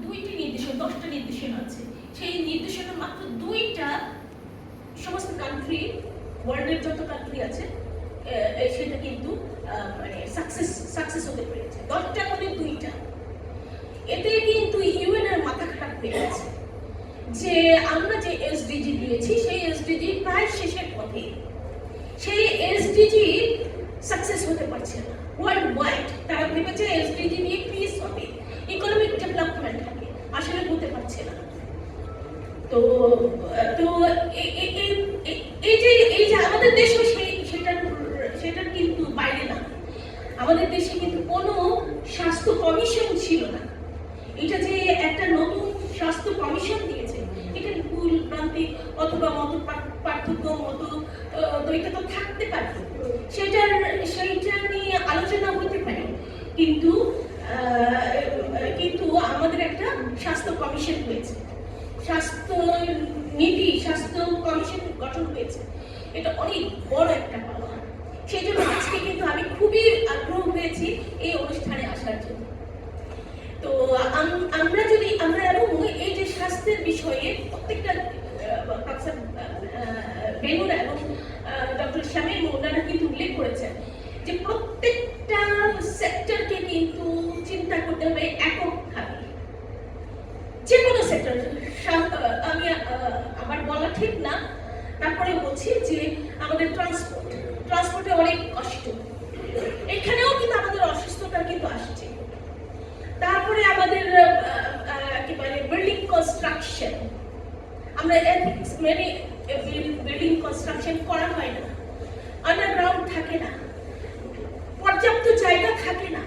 2টি নির্দেশনা, 10টা নির্দেশনা আছে। সেই নির্দেশনা মাত্র 2টা সমস্ত কান্ট্রি, ওয়ার্ল্ডের যত কান্ট্রি আছে সেটা কিন্তু মানে সাকসেস হতে পেরেছে। 10টার মধ্যে 2টা। এতে কিন্তু ইউএন এর মাথা খারাপ হয়ে গেছে যে আমরা যে এসডিজি দিয়েছি সেই এসডিজি প্রায় শেষের পথে, সেই এসডিজি সাকসেস হতে পারছে না ওয়ার্ল্ড ওয়াইড। তারা ভেবেছে এসডিজি নিয়ে পিস হবে, ইকোনমিক ডেভেলপমেন্ট হবে, আসলে হতে পারছে না। তো তো এই যে আমাদের দেশে সেটার কিন্তু বাইরে না, আমাদের দেশে কিন্তু কোনো স্বাস্থ্য কমিশন ছিল না। এটা যে একটা নতুন স্বাস্থ্য কমিশন দিয়েছে, এটা ভুল ভ্রান্তি অথবা মত পার্থক্য মত দ্বৈত তো থাকতে পারে, সেইটা নিয়ে আলোচনা হতে পারে, কিন্তু আমাদের একটা স্বাস্থ্য কমিশন হয়েছে, স্বাস্থ্য নীতি, স্বাস্থ্য কমিশন গঠন হয়েছে। এটা অনেক বড় একটা পাওয়া। সেই জন্য আজকে কিন্তু আমি খুবই আগ্রহ হয়েছি এই অনুষ্ঠানে আসার জন্য। তো আমরা এবং এই যে স্বাস্থ্যের বিষয়ে প্রত্যেকটা প্রফেসর বেনুরা এবং ডক্টর শামীম ওনারা কিন্তু উল্লেখ করেছেন যে প্রত্যেকটা সেক্টরকে কিন্তু চিন্তা করতে হবে এককভাবে। যে কোনো সেক্টর, আমি আমার বলা ঠিক না, তারপরে বলছি যে আমাদের ট্রান্সপোর্টে অনেক কষ্ট, এখানেও কিন্তু আমাদের অসুস্থতা কিন্তু আসছে। তারপরে আমাদের কি বলে বিল্ডিং কনস্ট্রাকশন, আমরা বিল্ডিং কনস্ট্রাকশন করা হয় না, আন্ডারগ্রাউন্ড থাকে না, পর্যাপ্ত জায়গা থাকে না,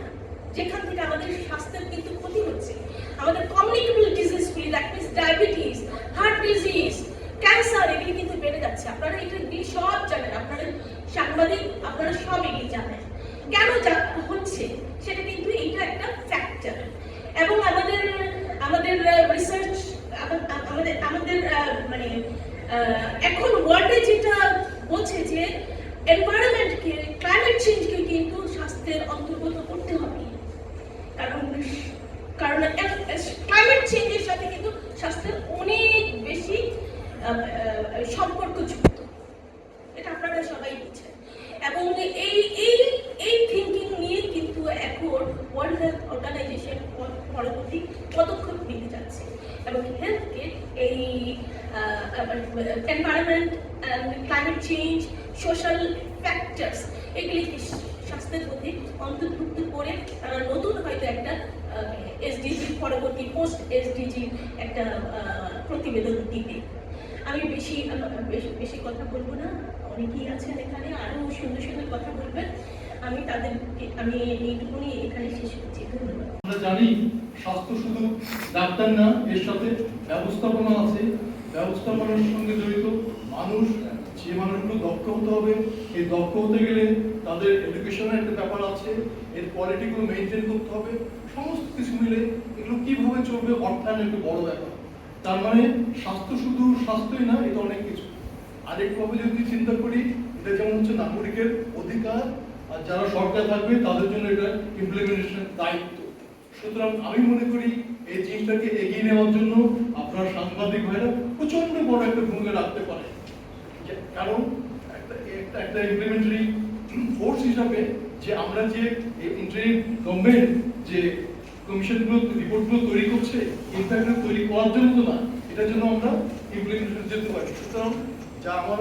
যেখান থেকে আমাদের স্বাস্থ্যের কিন্তু ক্ষতি হচ্ছে। আমাদের কমিউনিকেবল ডিজিজগুলি, that means diabetes, heart disease, cancer, এগুলি কিন্তু বেড়ে যাচ্ছে। আপনারা এটা সব জানেন, আপনারা সাংবাদিক, আপনারা সব এগুলি জানেন। কেন হচ্ছে সেটা কিন্তু এইটা একটা ফ্যাক্টর। এবং আমাদের রিসার্চ, আমাদের মানে এখন ওয়ার্ল্ডে যেটা বলছে যে এনভায়রনমেন্টকে, ক্লাইমেট চেঞ্জকে কিন্তু স্বাস্থ্যের অন্তর্গত করতে হবে, কারণ ক্লাইমেট চেঞ্জের সাথে কিন্তু স্বাস্থ্যের অনেক বেশি সম্পর্কযুক্ত, এটা আপনারা সবাই বুঝছেন। এবং এই থিঙ্কিং নিয়ে কিন্তু এখন ওয়ার্ল্ড হেলথ অর্গানাইজেশন পরবর্তী পদক্ষেপ নিতে যাচ্ছে এবং হেলথকে এই environment, climate change, social factors, এগুলিকে স্বাস্থ্যের মধ্যে অন্তর্ভুক্ত করে তারা নতুন হয়তো একটা এসডিজি, পরবর্তী পোস্ট এসডিজি একটা প্রতিবেদন দিবে। আমি বেশি কথা বলবো না, অনেকেই আছেন এখানে, আরো সুন্দর সুন্দর কথা বলবেন, আমি এইটুকুনি এখানে শেষ করছি। ধন্যবাদ। আমরা জানি স্বাস্থ্য শুধু ডাক্তার না, এর সাথে ব্যবস্থাপনা আছে, ব্যবস্থাপনার সঙ্গে জড়িত মানুষ, যে মানুষগুলো দক্ষ হতে হবে, এই দক্ষ হতে গেলে তাদের এডুকেশনের একটা ব্যাপার আছে, এর কোয়ালিটিগুলো মেনটেন করতে হবে, সমস্ত কিছু মিলে এগুলো কিভাবে চলবে অর্থায়ন একটা বড় ব্যাপার। তার মানে স্বাস্থ্য শুধু স্বাস্থ্যই না, এটা অনেক কিছু। আরেকভাবে যদি চিন্তা করি, এটা যেমন হচ্ছে নাগরিকের অধিকার, আর যারা সরকার থাকবে তাদের জন্য এটা ইমপ্লিমেন্টেশনের দায়িত্ব। সুতরাং আমি মনে করি এই জিনিসটাকে এগিয়ে নেওয়ার জন্য আপনার সাংবাদিক ভাইরা প্রচন্ড বড় একটা ভূমিকা রাখতে পারে, কারণ একটা ইমপ্লিমেন্টারি ফোর্স হিসাবে যে আমরা যে ইন্টারিম গভর্নমেন্ট যে কমিশনগুলো, রিপোর্টগুলো তৈরি করছে, ইনফ্যাক্ট তৈরি করার জন্য তো না, এটার জন্য আমরা ইমপ্লিমেন্টেশন যেতে পারি। সুতরাং যা আমার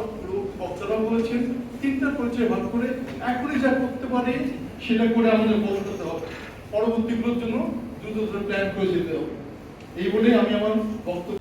বক্তারা বলেছেন, 3টা পরিচয় ভাগ করে এখনই যা করতে পারে সেটা করে আমাদের বসাতে হবে, পরবর্তীগুলোর জন্য দ্রুত প্ল্যান করে যেতে হবে। এই বলে আমি আমার বক্তব্য